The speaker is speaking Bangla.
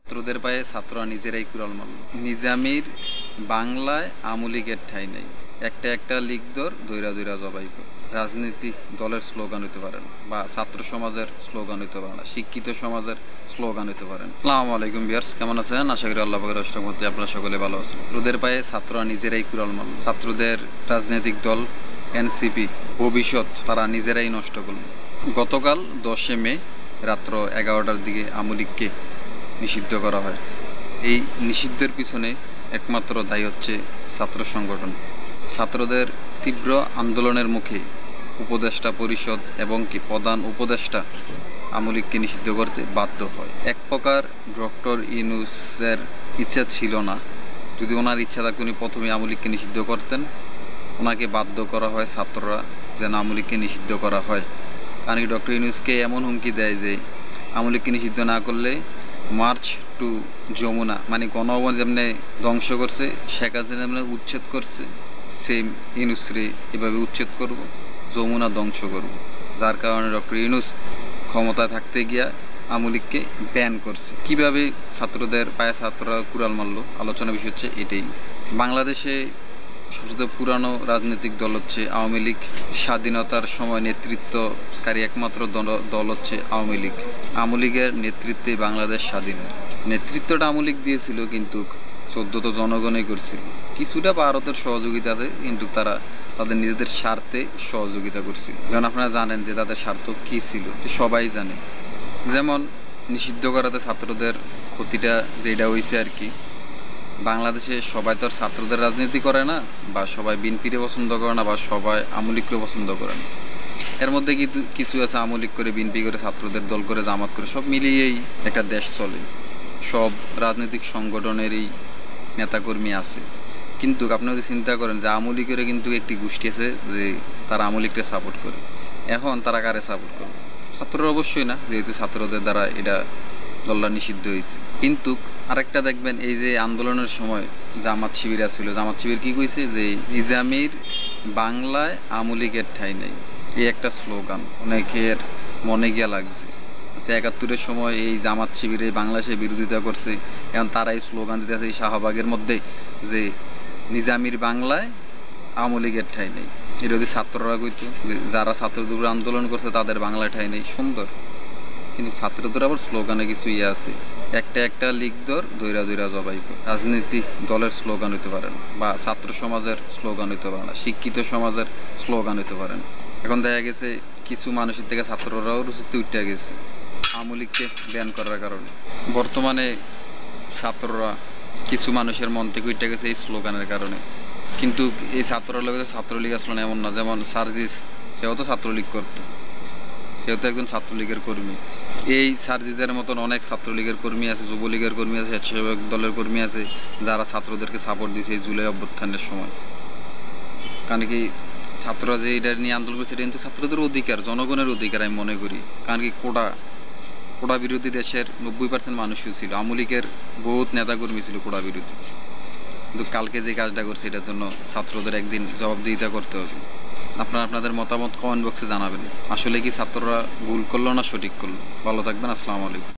ছাত্রদের পায়ে ছাত্ররা নিজেরাই কুড়াল মারল। নিজামীর বাংলায় আমলীগের ঠাঁই নেই, একটা একটা লিগ দৈরা দৈরা জবাই কর। রাজনীতি দলের স্লোগান হইতে পারেন, বা ছাত্র সমাজের স্লোগান হইতে পারে না, শিক্ষিত সমাজের স্লোগান হইতে পারেন। আসসালামু আলাইকুম ভিউয়ার্স, কেমন আছেন? আশা করি আল্লাহ পাকের অশেষ রহমতে আপনারা সকলে ভালো আছেন। ছাত্রদের পায়ে ছাত্ররা নিজেরাই কুড়াল মারল। ছাত্রদের রাজনৈতিক দল এনসিপি ভবিষ্যৎ তারা নিজেরাই নষ্ট করল। গতকাল 10 মে রাত্র 11টার দিকে আমলীগকে নিষিদ্ধ করা হয়। এই নিষিদ্ধের পিছনে একমাত্র দায়ী হচ্ছে ছাত্র সংগঠন। ছাত্রদের তীব্র আন্দোলনের মুখে উপদেষ্টা পরিষদ এবং কি প্রধান উপদেষ্টা আমলীগকে নিষিদ্ধ করতে বাধ্য হয়। এক প্রকার ডক্টর ইউনূসের ইচ্ছা ছিল না, যদি ওনার ইচ্ছা থাকতো উনি প্রথমে আমলীগকে নিষিদ্ধ করতেন। ওনাকে বাধ্য করা হয় ছাত্ররা যেন আমলীগকে নিষিদ্ধ করা হয়। কারণ কি ডক্টর ইউনূসকে এমন হুমকি দেয় যে আমলীগকে নিষিদ্ধ না করলে মার্চ টু যমুনা, মানে গণভবন যেমনি ধ্বংস করছে, শেখ হাসিনা যেমনি উচ্ছেদ করছে, সেম ইউনূসরে এভাবে উচ্ছেদ করব, যমুনা ধ্বংস করব। যার কারণে ডক্টর ইউনূস ক্ষমতায় থাকতে গিয়া আমলীগকে ব্যান করছে। কিভাবে ছাত্রদের পায়ে ছাত্ররা কুড়াল মারলো, আলোচনা বিষয় হচ্ছে এটাই। বাংলাদেশে সবচেয়ে পুরানো রাজনৈতিক দল হচ্ছে আওয়ামী লীগ। স্বাধীনতার সময় নেতৃত্বকারী একমাত্র দল হচ্ছে আওয়ামী লীগ। আওয়ামী লীগের নেতৃত্বে বাংলাদেশ স্বাধীন। নেতৃত্বটা আওয়ামী লীগ দিয়েছিল, কিন্তু 14 তো জনগণই করছিল। কিছুটা ভারতের সহযোগিতা আছে, কিন্তু তারা তাদের নিজেদের স্বার্থে সহযোগিতা করছিল। কারণ আপনারা জানেন যে তাদের স্বার্থ কী ছিল, সবাই জানে। যেমন নিষিদ্ধ করাতে ছাত্রদের ক্ষতিটা যেটা হয়েছে আর কি, বাংলাদেশে সবাই তো আর ছাত্রদের রাজনীতি করে না, বা সবাই বিএনপিকে পছন্দ করে না, বা সবাই আওয়ামী লীগকে পছন্দ করে না। এর মধ্যে কিছু আছে আওয়ামী লীগ করে, বিএনপি করে, ছাত্রদের দল করে, জামাত করে, সব মিলিয়েই একটা দেশ চলে। সব রাজনৈতিক সংগঠনেরই নেতাকর্মী আছে। কিন্তু আপনি যদি চিন্তা করেন যে আওয়ামী লীগের কিন্তু একটি গোষ্ঠী আছে যে তারা আওয়ামী লীগকে সাপোর্ট করে, এখন তারা কারে সাপোর্ট করে? ছাত্ররা অবশ্যই না, যেহেতু ছাত্রদের দ্বারা এটা দলটা নিষিদ্ধ হয়েছে। কিন্তু আরেকটা দেখবেন, এই যে আন্দোলনের সময় জামাত শিবির ছিল, জামাত শিবির কী কইছে যে নিজামীর বাংলায় আওয়ামী লীগের ঠাঁই নেই, এই একটা স্লোগান অনেকের মনে গিয়া লাগছে। 71-এর সময় এই জামাত শিবির এই বাংলাদেশে বিরোধিতা করছে, এখন তারা এই স্লোগান দিতেছে এই শাহবাগের মধ্যে যে নিজামীর বাংলায় আওয়ামী লীগের ঠাঁই নেই। এটা যদি ছাত্ররা কইতো, যারা ছাত্রদের আন্দোলন করছে তাদের বাংলায় ঠাঁই নেই, সুন্দর। কিন্তু ছাত্রদের আবার স্লোগানে কিছু আছে, একটা একটা লিগ দৈরা দৈরা জবাই কর। রাজনীতি দলের স্লোগান হইতে পারেন, বা ছাত্র সমাজের স্লোগান হইতে পারে না, শিক্ষিত সমাজের স্লোগান হইতে পারেন। এখন দেখা গেছে কিছু মানুষের থেকে ছাত্ররাও রুচিতে উঠে গেছে আওয়ামী লীগকে ব্যান করার কারণে। বর্তমানে ছাত্ররা কিছু মানুষের মন থেকে উঠে গেছে এই স্লোগানের কারণে। কিন্তু এই ছাত্ররা লোক ছাত্রলীগ আসলো না এমন না। যেমন সার্জিস, সেও তো ছাত্রলীগ করতো, সেও তো একজন ছাত্রলীগের কর্মী। এই সার্জিসের মতন অনেক ছাত্রলীগের কর্মী আছে, যুবলীগের কর্মী আছে, স্বেচ্ছাসেবক দলের কর্মী আছে, যারা ছাত্রদেরকে সাপোর্ট দিয়েছে এই জুলাই অভ্যুত্থানের সময়। কারণ কি ছাত্ররা যে এটা নিয়ে আন্দোলন করছে, এটা কিন্তু ছাত্রদের অধিকার, জনগণের অধিকার আমি মনে করি। কারণ কি কোটা বিরোধী দেশের 90% মানুষই ছিল, আওয়ামী লীগের বহুত নেতাকর্মী ছিল কোটা বিরোধী। কিন্তু কালকে যে কাজটা করছে এটার জন্য ছাত্রদের একদিন জবাবদিহিতা করতে হবে। আপনারা আপনাদের মতামত কমেন্ট বক্সে জানাবেন। আসলে কি ছাত্ররা ভুল করলো না সঠিক করলো? ভালো থাকবেন, আসসালামু আলাইকুম।